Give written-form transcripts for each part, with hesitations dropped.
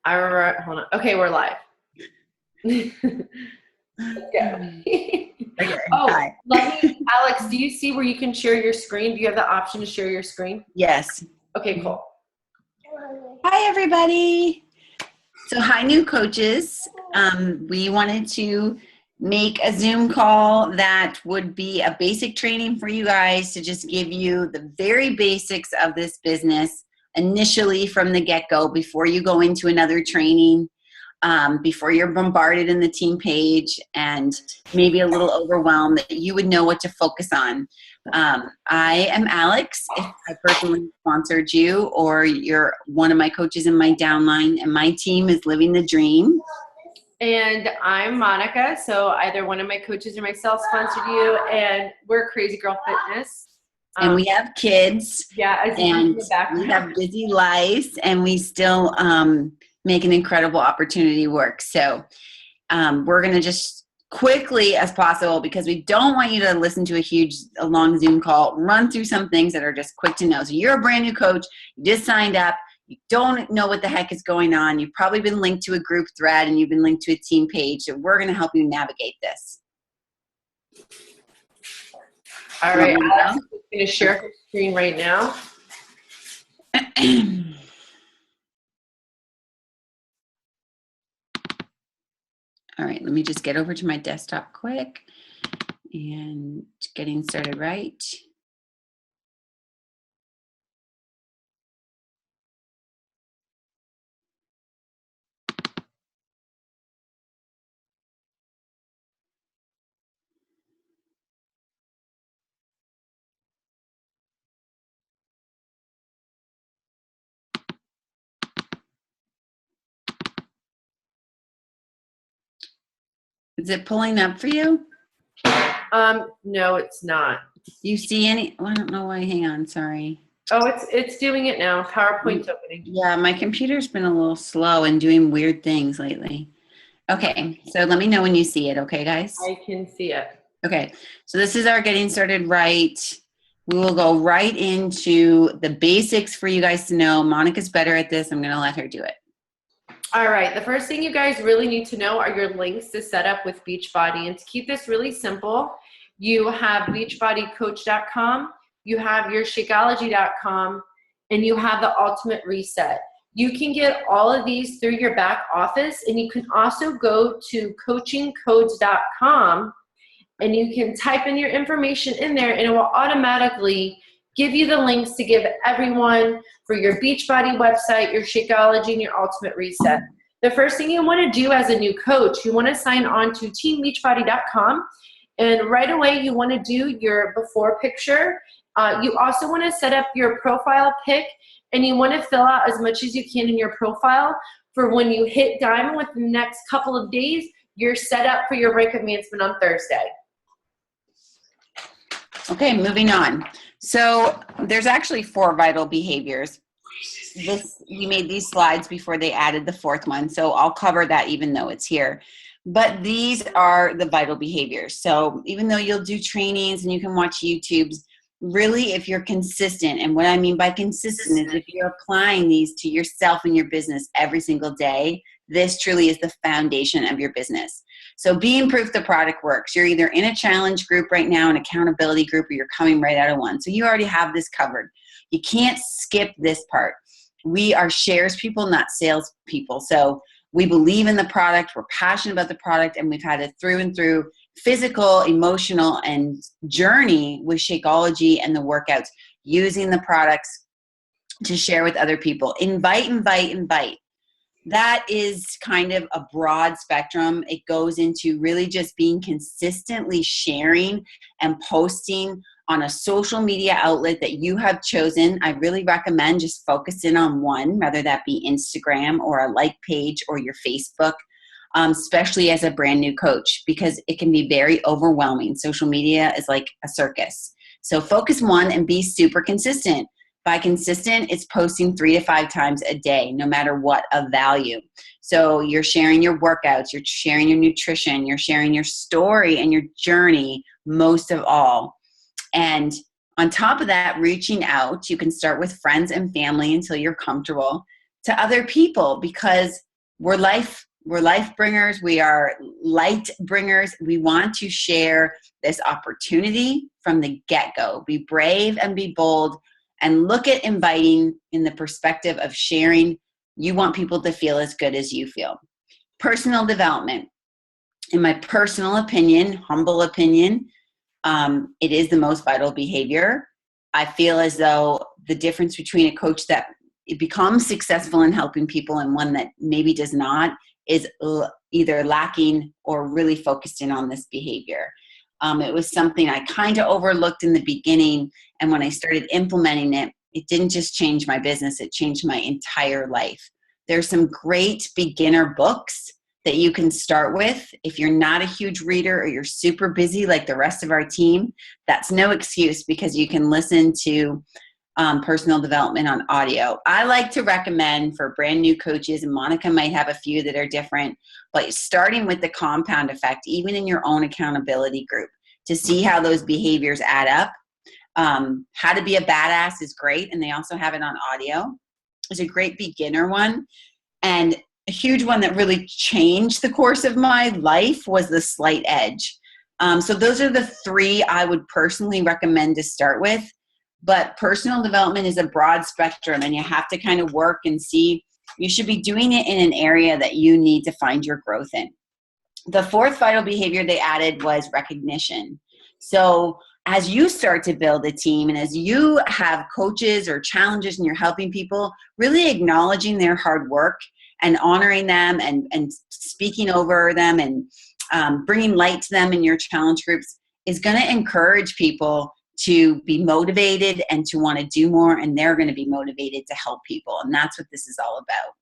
I remember, hold on. Okay, we're live. Let's go. Okay. Oh, Hi. Alex, do you see where you can share your screen? Do you have the option to share your screen? Yes. Okay, cool. Hi, everybody. So hi, new coaches. We wanted to make a Zoom call that would be a basic training for you guys to just give you the very basics of this business initially from the get-go before you go into another training, before you're bombarded in the team page and maybe a little overwhelmed, that you would know what to focus on. I am Alex, if I personally sponsored you or you're one of my coaches in my downline, and my team is Living the Dream. And I'm Monica, so either one of my coaches or myself sponsored you, and we're Crazy Girl Fitness. And we have kids. Yeah, as you and in the background. we have busy lives, and we still make an incredible opportunity work. So we're going to just quickly as possible, because we don't want you to listen to a long Zoom call, run through some things that are just quick to know. So you're a brand new coach, you just signed up, you don't know what the heck is going on. You've probably been linked to a group thread and you've been linked to a team page. So we're going to help you navigate this. All right, Alex, I'm going to share her screen right now. All right, let me just get over to my desktop quick and getting started right. Is it pulling up for you? No, it's not. You see any? Oh, I don't know why. Hang on, sorry. Oh, it's doing it now. PowerPoint's opening. Yeah, my computer's been a little slow and doing weird things lately. Okay, so let me know when you see it, okay, guys? I can see it. Okay, so this is our getting started right. We will go right into the basics for you guys to know. Monica's better at this. I'm going to let her do it. All right, the first thing you guys really need to know are your links to set up with Beachbody. And to keep this really simple, you have beachbodycoach.com, you have your Shakeology.com, and you have the Ultimate Reset. You can get all of these through your back office, and you can also go to coachingcodes.com, and you can type in your information in there, and it will automatically give you the links to give everyone for your Beachbody website, your Shakeology, and your Ultimate Reset. The first thing you want to do as a new coach, you want to sign on to teambeachbody.com, and right away you want to do your before picture. You also want to set up your profile pic, and you want to fill out as much as you can in your profile for when you hit diamond within the next couple of days, you're set up for your rank advancement on Thursday. Okay, moving on. So there's actually 4 vital behaviors. We made these slides before they added the 4th one, so I'll cover that even though it's here. But these are the vital behaviors. So even though you'll do trainings and you can watch YouTubes, really if you're consistent, and what I mean by consistent is if you're applying these to yourself and your business every single day, this truly is the foundation of your business. So being proof the product works. You're either in a challenge group right now, an accountability group, or you're coming right out of one. So you already have this covered. You can't skip this part. We are shares people, not sales people. So we believe in the product, we're passionate about the product, and we've had a through and through physical, emotional, and journey with Shakeology and the workouts, using the products to share with other people. Invite, invite, invite. That is kind of a broad spectrum. It goes into really just being consistently sharing and posting on a social media outlet that you have chosen. I really recommend just focus in on one, whether that be Instagram or a like page or your Facebook, especially as a brand new coach, because it can be very overwhelming. Social media is like a circus. So focus one and be super consistent. By consistent, it's posting 3 to 5 times a day, no matter what, of value. So you're sharing your workouts, you're sharing your nutrition, you're sharing your story and your journey, most of all. And on top of that, reaching out, you can start with friends and family until you're comfortable, to other people, because we're life bringers. We are light bringers. We want to share this opportunity from the get-go. Be brave and be bold and look at inviting in the perspective of sharing. You want people to feel as good as you feel. Personal development. In my personal opinion, humble opinion, it is the most vital behavior. I feel as though the difference between a coach that becomes successful in helping people and one that maybe does not is either lacking or really focused in on this behavior. It was something I kind of overlooked in the beginning, and when I started implementing it, it didn't just change my business, it changed my entire life. There's some great beginner books that you can start with. If you're not a huge reader or you're super busy like the rest of our team, that's no excuse, because you can listen to personal development on audio. I like to recommend for brand new coaches, and Monica might have a few that are different, but starting with the compound effect, even in your own accountability group, to see how those behaviors add up. How to Be a Badass is great, and they also have it on audio. It's a great beginner one. And a huge one that really changed the course of my life was The Slight Edge. So those are the three I would personally recommend to start with. But personal development is a broad spectrum, and you have to kind of work and see. You should be doing it in an area that you need to find your growth in. The fourth vital behavior they added was recognition. So as you start to build a team and as you have coaches or challenges and you're helping people, really acknowledging their hard work and honoring them and speaking over them and bringing light to them in your challenge groups is going to encourage people to be motivated and to want to do more, and they're going to be motivated to help people. And that's what this is all about.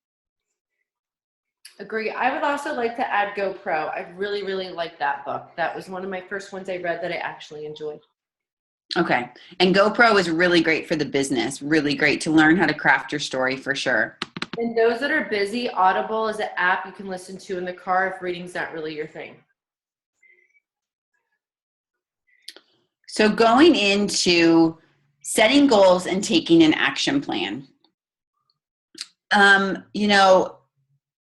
Agree. I would also like to add GoPro. I really, really like that book. That was one of my first ones I read that I actually enjoyed. Okay. And GoPro is really great for the business, really great to learn how to craft your story for sure. And those that are busy, Audible is an app you can listen to in the car if reading's not really your thing. So going into setting goals and taking an action plan,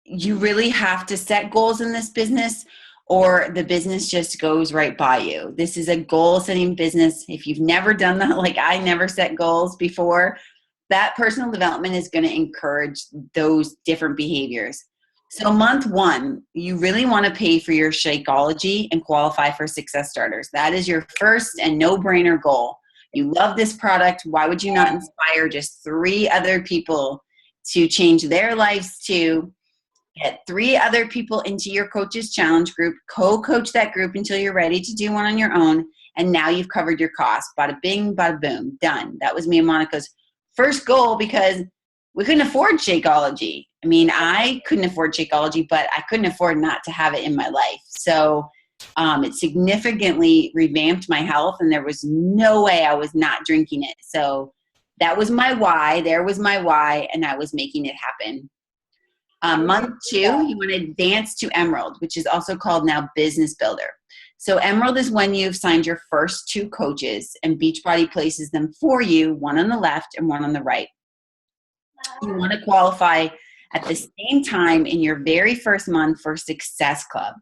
you really have to set goals in this business, or the business just goes right by you. This is a goal-setting business. If you've never done that, like I never set goals before, that personal development is going to encourage those different behaviors. So month one, you really want to pay for your Shakeology and qualify for Success Starters. That is your first and no-brainer goal. You love this product. Why would you not inspire just 3 other people to change their lives too? Get 3 other people into your coaches challenge group, co-coach that group until you're ready to do one on your own. And now you've covered your costs. Bada bing, bada boom, done. That was me and Monica's first goal, because we couldn't afford Shakeology. I mean, I couldn't afford Shakeology, but I couldn't afford not to have it in my life. So it significantly revamped my health, and there was no way I was not drinking it. So that was my why. There was my why, and I was making it happen. Month 2, you want to advance to Emerald, which is also called now Business Builder. So Emerald is when you've signed your first 2 coaches, and Beachbody places them for you, one on the left and one on the right. You want to qualify at the same time in your very first month for Success Club.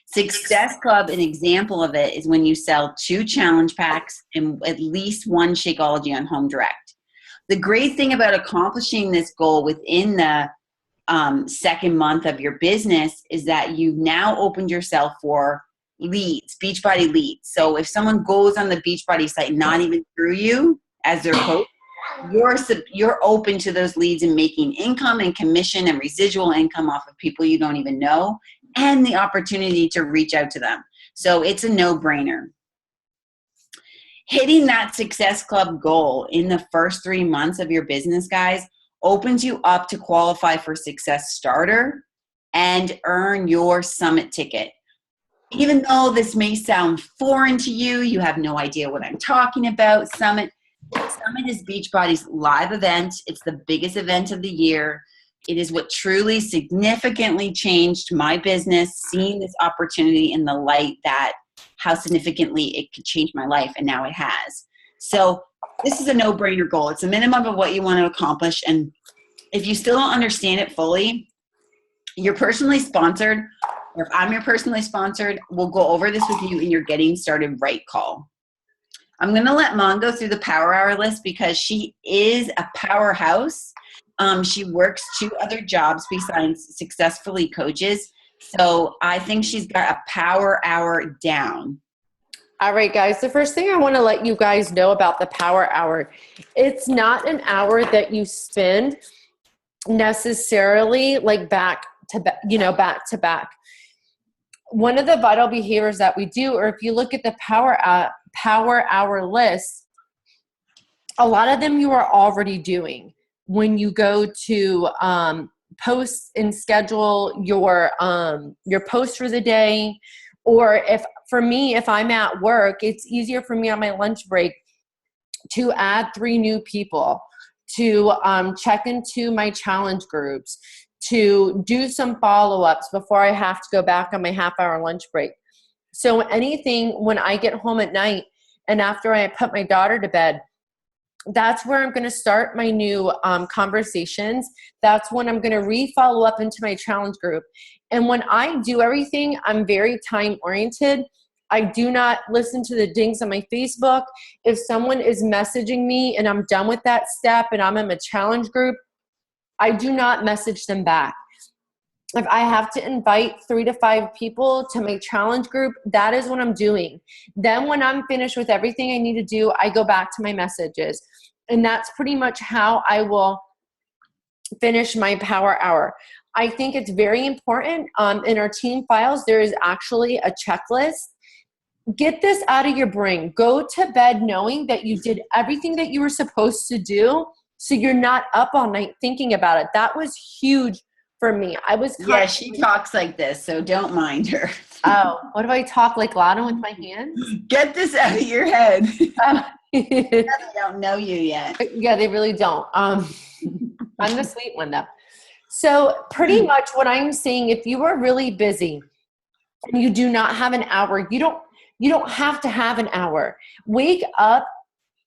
Success Club, an example of it, is when you sell 2 challenge packs and at least 1 Shakeology on Home Direct. The great thing about accomplishing this goal within the second month of your business is that you've now opened yourself for leads, Beachbody leads. So if someone goes on the Beachbody site, not even through you as their coach, you're open to those leads and making income and commission and residual income off of people you don't even know, and the opportunity to reach out to them. So it's a no-brainer. Hitting that Success Club goal in the first 3 months of your business, guys, opens you up to qualify for Success Starter and earn your summit ticket. Even though this may sound foreign to you, you have no idea what I'm talking about, Summit is Beachbody's live event. It's the biggest event of the year. It is what truly significantly changed my business, seeing this opportunity in the light that how significantly it could change my life, and now it has. So this is a no-brainer goal. It's a minimum of what you want to accomplish, and if you still don't understand it fully, you're personally sponsored, or if I'm your personally sponsored, we'll go over this with you in your getting started right call. I'm going to let Mon go through the Power Hour list because she is a powerhouse. She works 2 other jobs besides successfully coaches. So I think she's got a Power Hour down. All right, guys. The first thing I want to let you guys know about the Power Hour, it's not an hour that you spend necessarily like back to back. One of the vital behaviors that we do, or if you look at the Power Hour list, a lot of them you are already doing when you go to post and schedule your post for the day. Or if I'm at work, it's easier for me on my lunch break to add 3 new people, to check into my challenge groups, to do some follow-ups before I have to go back on my half-hour lunch break. So anything when I get home at night and after I put my daughter to bed, that's where I'm going to start my new conversations. That's when I'm going to re-follow up into my challenge group. And when I do everything, I'm very time-oriented. I do not listen to the dings on my Facebook. If someone is messaging me and I'm done with that step and I'm in a challenge group, I do not message them back. If I have to invite 3 to 5 people to my challenge group, that is what I'm doing. Then when I'm finished with everything I need to do, I go back to my messages. And that's pretty much how I will finish my Power Hour. I think it's very important. In our team files, there is actually a checklist. Get this out of your brain. Go to bed knowing that you did everything that you were supposed to do, so you're not up all night thinking about it. That was huge for me. Yeah, she talks like this, so don't mind her. Oh, what do I talk like Lana with my hands? Get this out of your head. They don't know you yet. Yeah, they really don't. I'm the sweet one though. So pretty much what I'm saying, if you are really busy and you do not have an hour, you don't have to have an hour. Wake up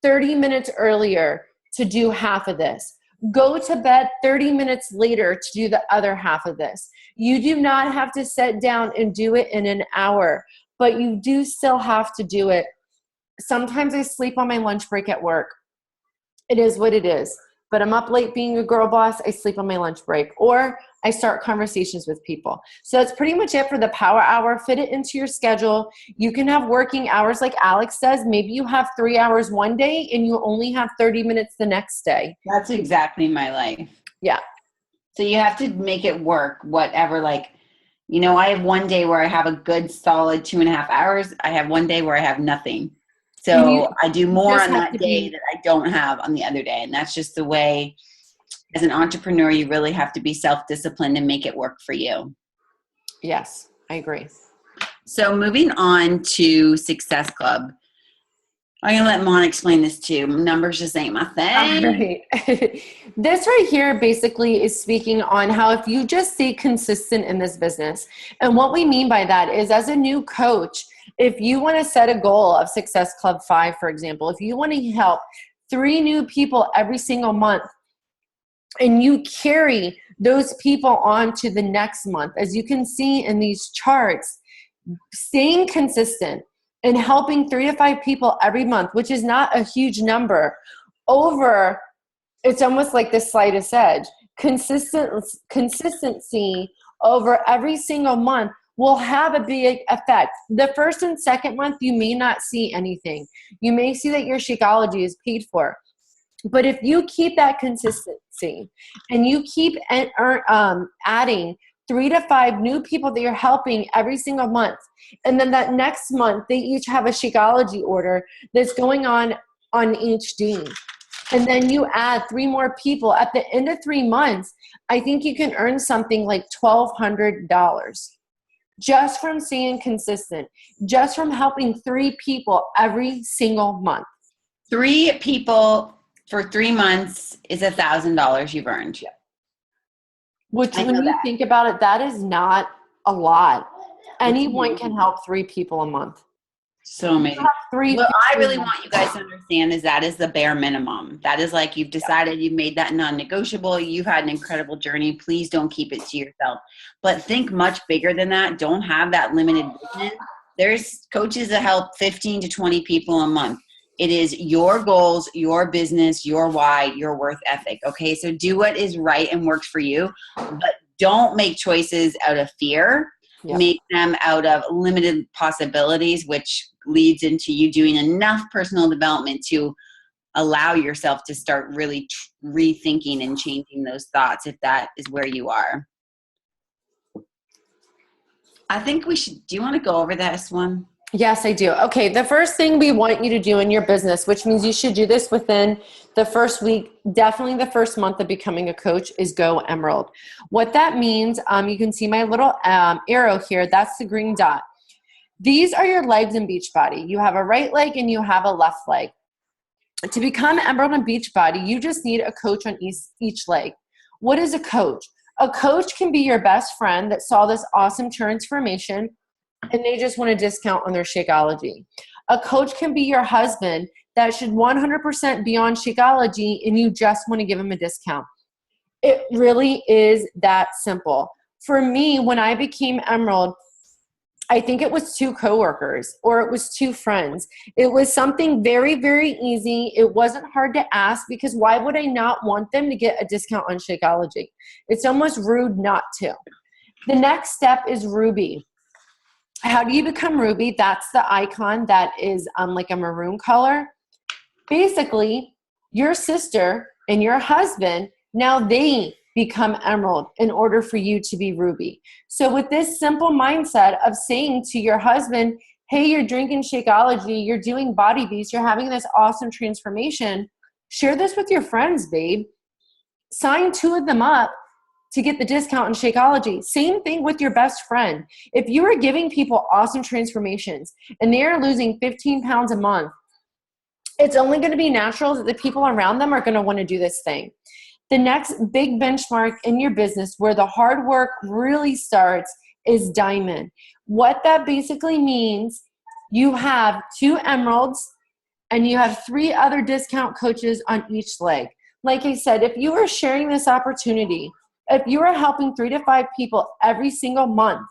30 minutes earlier to do half of this. Go to bed 30 minutes later to do the other half of this. You do not have to sit down and do it in an hour, but you do still have to do it. Sometimes I sleep on my lunch break at work. It is what it is. But I'm up late being a girl boss, I sleep on my lunch break. Or I start conversations with people. So that's pretty much it for the Power Hour. Fit it into your schedule. You can have working hours like Alex says. Maybe you have 3 hours one day and you only have 30 minutes the next day. That's exactly my life. Yeah. So you have to make it work, whatever. Like, I have one day where I have a good solid 2.5 hours. I have one day where I have nothing. So I do more on that day that I don't have on the other day. And that's just the way, as an entrepreneur, you really have to be self-disciplined and make it work for you. Yes, I agree. So moving on to Success Club. I'm going to let Mon explain this too. Numbers just ain't my thing. Right. This right here basically is speaking on how if you just stay consistent in this business. And what we mean by that is, as a new coach, if you want to set a goal of Success Club 5, for example, if you want to help 3 new people every single month, and you carry those people on to the next month, as you can see in these charts, staying consistent and helping 3 to 5 people every month, which is not a huge number, it's almost like the slightest edge. Consistency over every single month will have a big effect. The first and second month, you may not see anything. You may see that your Shakeology is paid for. But if you keep that consistency and you keep adding 3 to 5 new people that you're helping every single month, and then that next month they each have a Shakeology order that's going on each team, and then you add 3 more people at the end of 3 months, I think you can earn something like $1,200 just from staying consistent, just from helping 3 people every single month. 3 people for 3 months is $1,000 you've earned. Yeah. Which, when you think about it, that is not a lot. Anyone can help 3 people a month. So amazing. Three. What I really want you guys to understand is that is the bare minimum. That is like you've decided, you've made that non-negotiable. You've had an incredible journey. Please don't keep it to yourself. But think much bigger than that. Don't have that limited vision. There's coaches that help 15 to 20 people a month. It is your goals, your business, your why, your worth ethic. Okay, so do what is right and works for you, but don't make choices out of fear. Yep. Make them out of limited possibilities, which leads into you doing enough personal development to allow yourself to start really rethinking and changing those thoughts if that is where you are. I think we should, do you want to go over this one? Yes, I do. Okay, the first thing we want you to do in your business, which means you should do this within the first week, definitely the first month of becoming a coach, is go Emerald. What that means, you can see my little arrow here. That's the green dot. These are your legs in Beachbody. You have a right leg and you have a left leg. To become Emerald in Beachbody, you just need a coach on each leg. What is a coach? A coach can be your best friend that saw this awesome transformation and they just want a discount on their Shakeology. A coach can be your husband that should 100% be on Shakeology and you just want to give him a discount. It really is that simple. For me, when I became Emerald, I think it was 2 coworkers or it was 2 friends. It was something very, very easy. It wasn't hard to ask because why would I not want them to get a discount on Shakeology? It's almost rude not to. The next step is Ruby. How do you become Ruby? That's the icon that is like a maroon color. Basically, your sister and your husband, now they become Emerald in order for you to be Ruby. So with this simple mindset of saying to your husband, hey, you're drinking Shakeology, you're doing Body Beast, you're having this awesome transformation, share this with your friends, babe. Sign 2 of them up to get the discount on Shakeology. Same thing with your best friend. If you are giving people awesome transformations and they are losing 15 pounds a month, it's only going to be natural that the people around them are going to want to do this thing. The next big benchmark in your business where the hard work really starts is Diamond. What that basically means, you have 2 Emeralds and you have 3 other discount coaches on each leg. Like I said, if you are sharing this opportunity, if you are helping 3 to 5 people every single month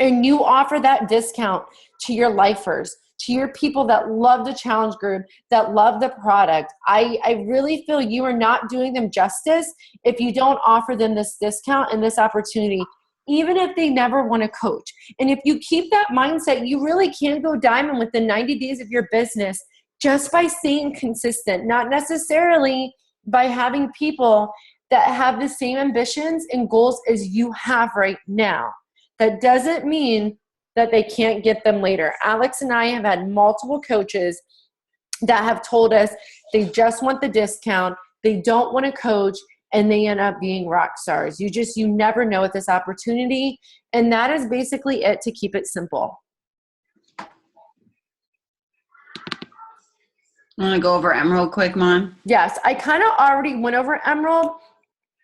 and you offer that discount to your lifers, to your people that love the challenge group, that love the product, I really feel you are not doing them justice if you don't offer them this discount and this opportunity, even if they never want to coach. And if you keep that mindset, you really can go diamond within 90 days of your business just by staying consistent, not necessarily by having people that have the same ambitions and goals as you have right now. That doesn't mean that they can't get them later. Alex and I have had multiple coaches that have told us they just want the discount, they don't want to coach, and they end up being rock stars. You never know with this opportunity, and that is basically it to keep it simple. I want to go over Emerald quick, Mon? Yes, I kind of already went over Emerald.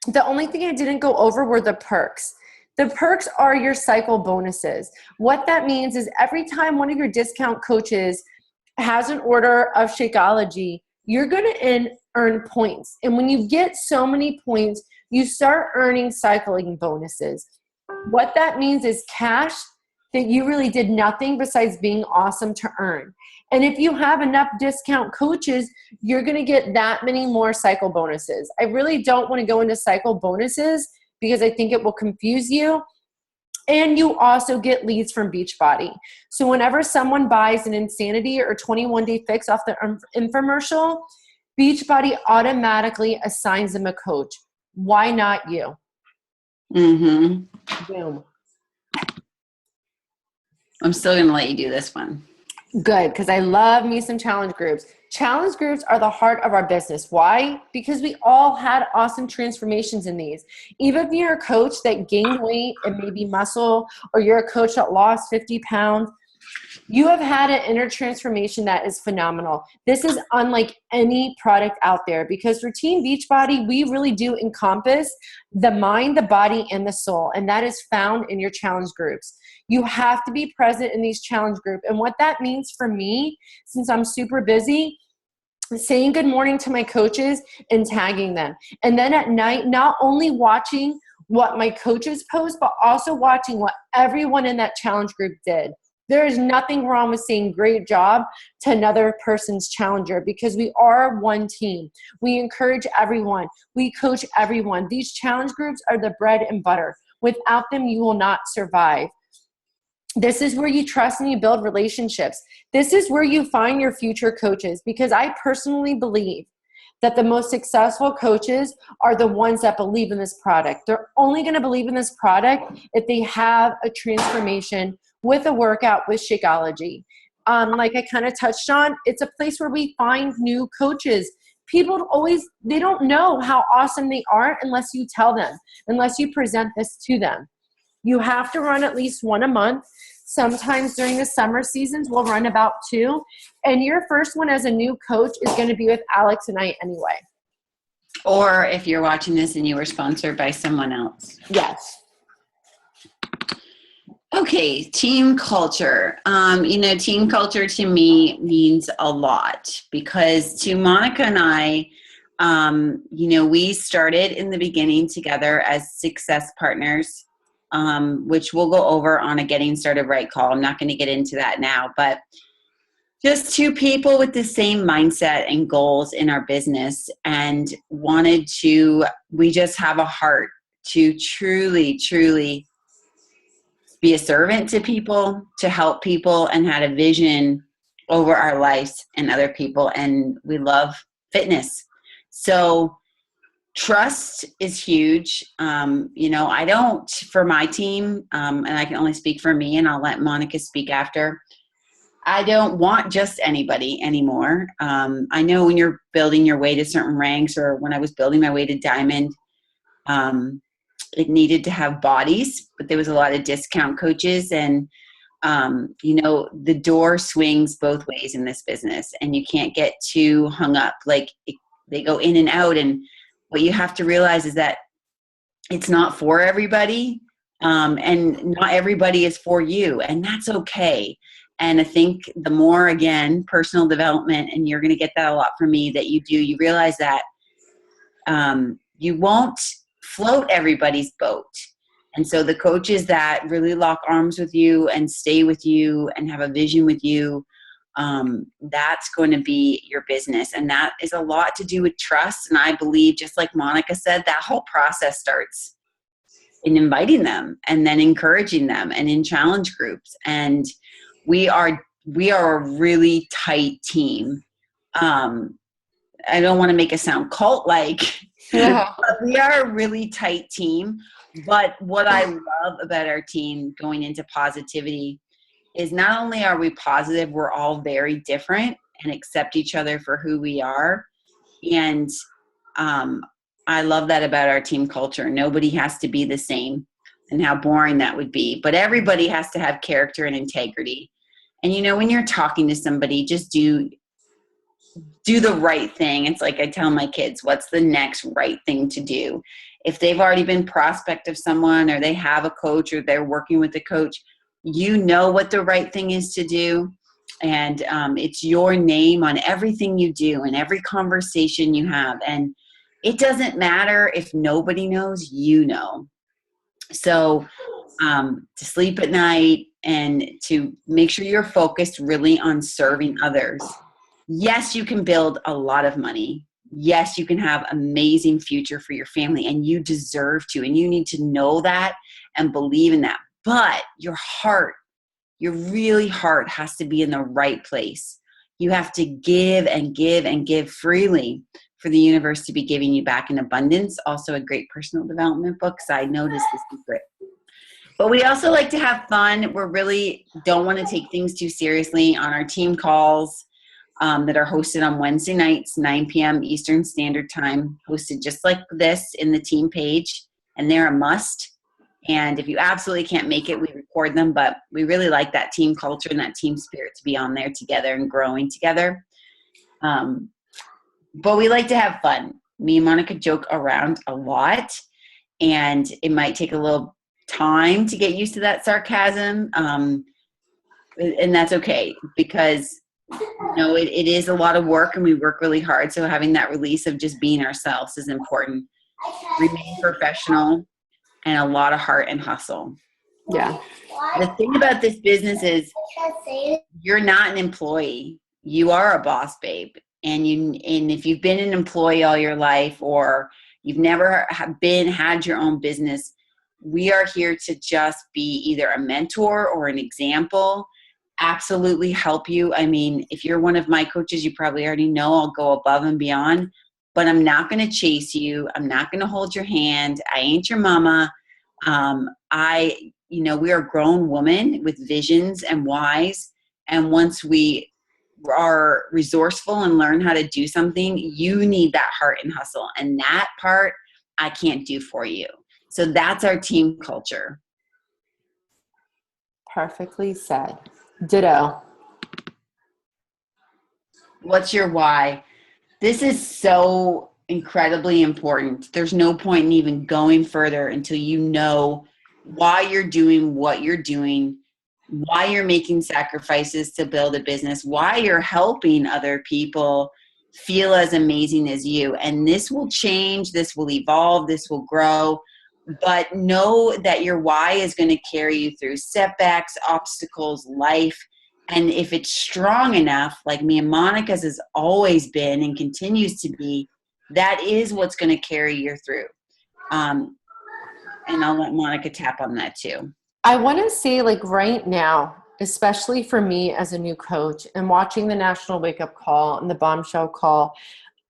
The only thing I didn't go over were the perks. The perks are your cycle bonuses. What that means is every time one of your discount coaches has an order of Shakeology, you're going to earn points. And when you get so many points, you start earning cycling bonuses. What that means is cash that you really did nothing besides being awesome to earn. And if you have enough discount coaches, you're going to get that many more cycle bonuses. I really don't want to go into cycle bonuses because I think it will confuse you. And you also get leads from Beachbody. So whenever someone buys an Insanity or 21-day fix off the infomercial, Beachbody automatically assigns them a coach. Why not you? Mm-hmm. Boom. I'm still going to let you do this one. Good, because I love me some challenge groups. Challenge groups are the heart of our business. Why? Because we all had awesome transformations in these. Even if you're a coach that gained weight and maybe muscle, or you're a coach that lost 50 pounds, You have had an inner transformation that is phenomenal. This is unlike any product out there because for Team Beachbody, we really do encompass the mind, the body, and the soul. And that is found in your challenge groups. You have to be present in these challenge groups. And what that means for me, since I'm super busy, saying good morning to my coaches and tagging them. And then at night, not only watching what my coaches post, but also watching what everyone in that challenge group did. There is nothing wrong with saying great job to another person's challenger because we are one team. We encourage everyone. We coach everyone. These challenge groups are the bread and butter. Without them, you will not survive. This is where you trust and you build relationships. This is where you find your future coaches because I personally believe that the most successful coaches are the ones that believe in this product. They're only going to believe in this product if they have a transformation with a workout with Shakeology. Like I kind of touched on, it's a place where we find new coaches. People they don't know how awesome they are unless you tell them, unless you present this to them. You have to run at least one a month. Sometimes during the summer seasons, we'll run about 2. And your first one as a new coach is going to be with Alex and I anyway. Or if you're watching this and you were sponsored by someone else. Yes. Okay, team culture. Team culture to me means a lot because to Monica and I, we started in the beginning together as success partners, which we'll go over on a Getting Started Right call. I'm not going to get into that now, but just 2 people with the same mindset and goals in our business and we just have a heart to truly, truly be a servant to people, to help people, and had a vision over our lives and other people. And we love fitness. So trust is huge. I don't, for my team, and I can only speak for me, and I'll let Monica speak after. I don't want just anybody anymore. I know when you're building your way to certain ranks, or when I was building my way to Diamond, it needed to have bodies, but there was a lot of discount coaches and, the door swings both ways in this business and you can't get too hung up. They go in and out. And what you have to realize is that it's not for everybody. And not everybody is for you, and that's okay. And I think the more, again, personal development, and you're going to get that a lot from me, that you do, you realize that you won't float everybody's boat. And so the coaches that really lock arms with you and stay with you and have a vision with you, that's going to be your business. And that is a lot to do with trust. And I believe, just like Monica said, that whole process starts in inviting them and then encouraging them and in challenge groups. And we are a really tight team. I don't want to make it sound cult-like, yeah. But we are a really tight team. But what I love about our team going into positivity is not only are we positive, we're all very different and accept each other for who we are. And I love that about our team culture. Nobody has to be the same, and how boring that would be. But everybody has to have character and integrity. And, when you're talking to somebody, just do the right thing. It's like I tell my kids, what's the next right thing to do? If they've already been prospect of someone, or they have a coach, or they're working with a coach, what the right thing is to do. And it's your name on everything you do and every conversation you have. And it doesn't matter if nobody knows, So to sleep at night and to make sure you're focused really on serving others. Yes, you can build a lot of money. Yes, you can have an amazing future for your family, and you deserve to, and you need to know that and believe in that. But your really heart has to be in the right place. You have to give and give and give freely for the universe to be giving you back in abundance. Also a great personal development book. Side note is The Secret. But we also like to have fun. We really don't want to take things too seriously on our team calls that are hosted on Wednesday nights, 9 p.m. Eastern Standard Time, hosted just like this in the team page. And they're a must. And if you absolutely can't make it, we record them, but we really like that team culture and that team spirit to be on there together and growing together. But we like to have fun. Me and Monica joke around a lot, and it might take a little time to get used to that sarcasm. And that's okay, because it is a lot of work and we work really hard. So having that release of just being ourselves is important. Remain professional and a lot of heart and hustle. Yeah. The thing about this business is you're not an employee. You are a boss, babe. And if you've been an employee all your life, or you've never had your own business, we are here to just be either a mentor or an example. Absolutely help you. I mean, if you're one of my coaches, you probably already know I'll go above and beyond, but I'm not going to chase you. I'm not going to hold your hand. I ain't your mama. We are grown women with visions and whys. And once we are resourceful and learn how to do something, you need that heart and hustle. And that part I can't do for you. So that's our team culture. Perfectly said. Ditto. What's your why? This is so incredibly important. There's no point in even going further until you know why you're doing what you're doing, why you're making sacrifices to build a business, why you're helping other people feel as amazing as you. And this will change, this will evolve, this will grow. But know that your why is going to carry you through setbacks, obstacles, life. And if it's strong enough, like me and Monica's has always been and continues to be, that is what's going to carry you through. And I'll let Monica tap on that too. I want to say, like, right now, especially for me as a new coach and watching the National Wake Up Call and the Bombshell Call,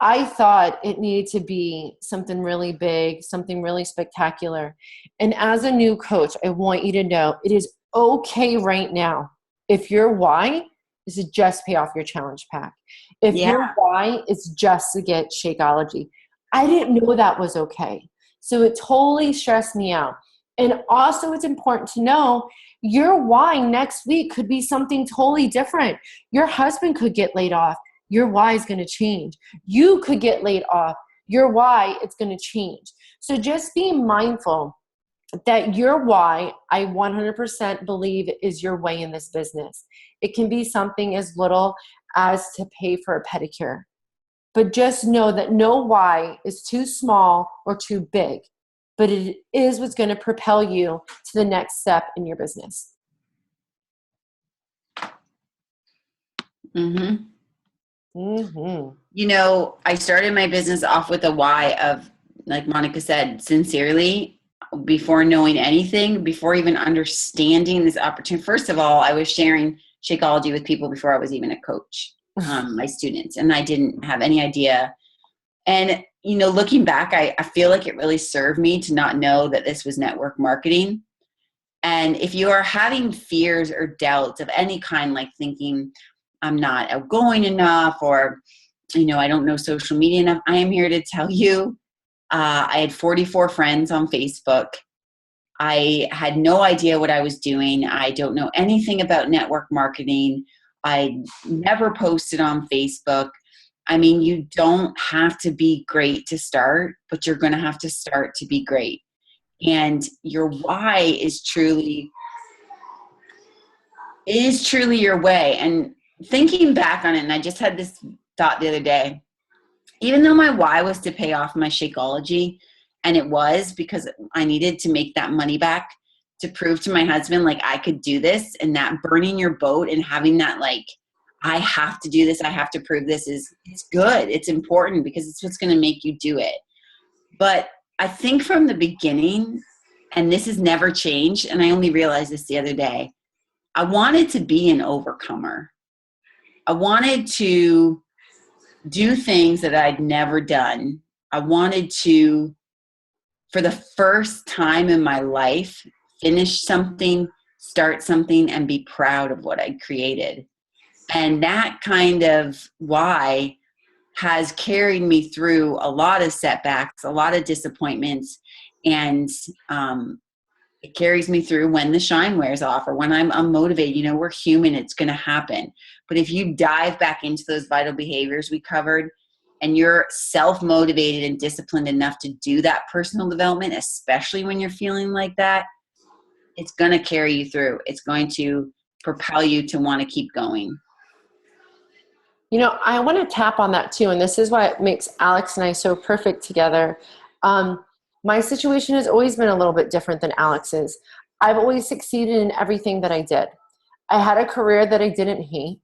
I thought it needed to be something really big, something really spectacular. And as a new coach, I want you to know it is okay right now. If your why is to just pay off your challenge pack, if your why is just to get Shakeology, I didn't know that was okay. So it totally stressed me out. And also it's important to know your why next week could be something totally different. Your husband could get laid off. Your why is going to change. You could get laid off. Your why is going to change. So just be mindful that your why, I 100% believe, is your way in this business. It can be something as little as to pay for a pedicure. But just know that no why is too small or too big, but it is what's going to propel you to the next step in your business. Mm-hmm. Mm-hmm. I started my business off with a why of, like Monica said, sincerely, before knowing anything, before even understanding this opportunity. First of all, I was sharing Shakeology with people before I was even a coach, my students, and I didn't have any idea. And, looking back, I feel like it really served me to not know that this was network marketing. And if you are having fears or doubts of any kind, like thinking, I'm not outgoing enough, or, I don't know social media enough, I am here to tell you, I had 44 friends on Facebook. I had no idea what I was doing. I don't know anything about network marketing. I never posted on Facebook. I mean, you don't have to be great to start, but you're going to have to start to be great. And your why is truly your way. And thinking back on it, and I just had this thought the other day, even though my why was to pay off my Shakeology, and it was because I needed to make that money back to prove to my husband, like, I could do this, and that burning your boat and having that, like, I have to do this, I have to prove this, it's good. It's important because it's what's going to make you do it. But I think from the beginning, and this has never changed, and I only realized this the other day, I wanted to be an overcomer. I wanted to do things that I'd never done. I wanted to, for the first time in my life, finish something, start something, and be proud of what I'd created. And that kind of why has carried me through a lot of setbacks, a lot of disappointments, and It carries me through when the shine wears off or when I'm unmotivated. You know, we're human. It's going to happen. But if you dive back into those vital behaviors we covered and you're self-motivated and disciplined enough to do that personal development, especially when you're feeling like that, it's going to carry you through. It's going to propel you to want to keep going. You know, I want to tap on that too. And this is what makes Alex and I so perfect together. My situation has always been a little bit different than Alex's. I've always succeeded in everything that I did. I had a career that I didn't hate.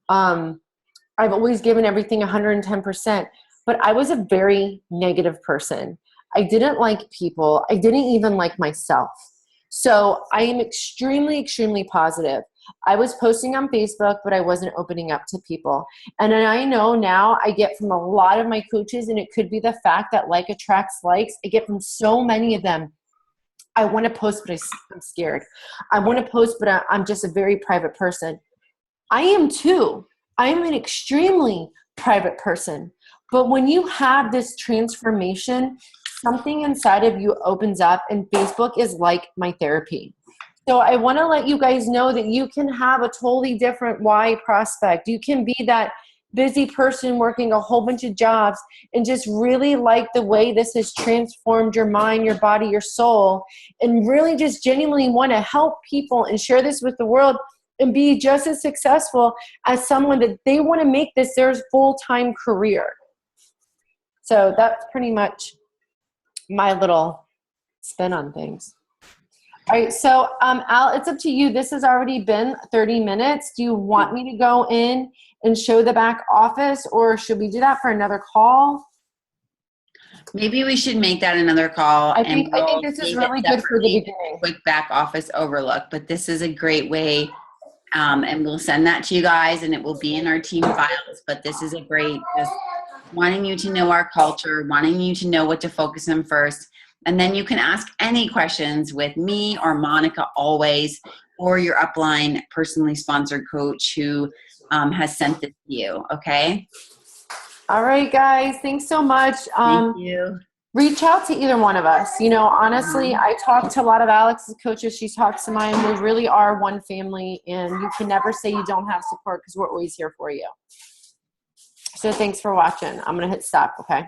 I've always given everything 110%, but I was a very negative person. I didn't like people. I didn't even like myself. So I am extremely, extremely positive. I was posting on Facebook, but I wasn't opening up to people. And I know now I get from a lot of my coaches, and it could be the fact that like attracts likes. I get from so many of them, I want to post, but I'm scared. I want to post, but I'm just a very private person. I am too. I am an extremely private person. But when you have this transformation, something inside of you opens up, and Facebook is like my therapy. So I want to let you guys know that you can have a totally different why prospect. You can be that busy person working a whole bunch of jobs and just really like the way this has transformed your mind, your body, your soul, and really just genuinely want to help people and share this with the world and be just as successful as someone that they want to make this their full-time career. So that's pretty much my little spin on things. All right, so Al, it's up to you. This has already been 30 minutes. Do you want me to go in and show the back office, or should we do that for another call? Maybe we should make that another call. I think this is really good for the beginning. Quick back office overlook, but this is a great way, and we'll send that to you guys, and it will be in our team files. But this is a great, just wanting you to know our culture, wanting you to know what to focus on first. And then you can ask any questions with me or Monica always, or your upline personally sponsored coach who has sent it to you. Okay. All right, guys. Thanks so much. Thank you. Reach out to either one of us. You know, honestly, I talk to a lot of Alex's coaches. She talks to mine. We really are one family, and you can never say you don't have support because we're always here for you. So thanks for watching. I'm going to hit stop. Okay.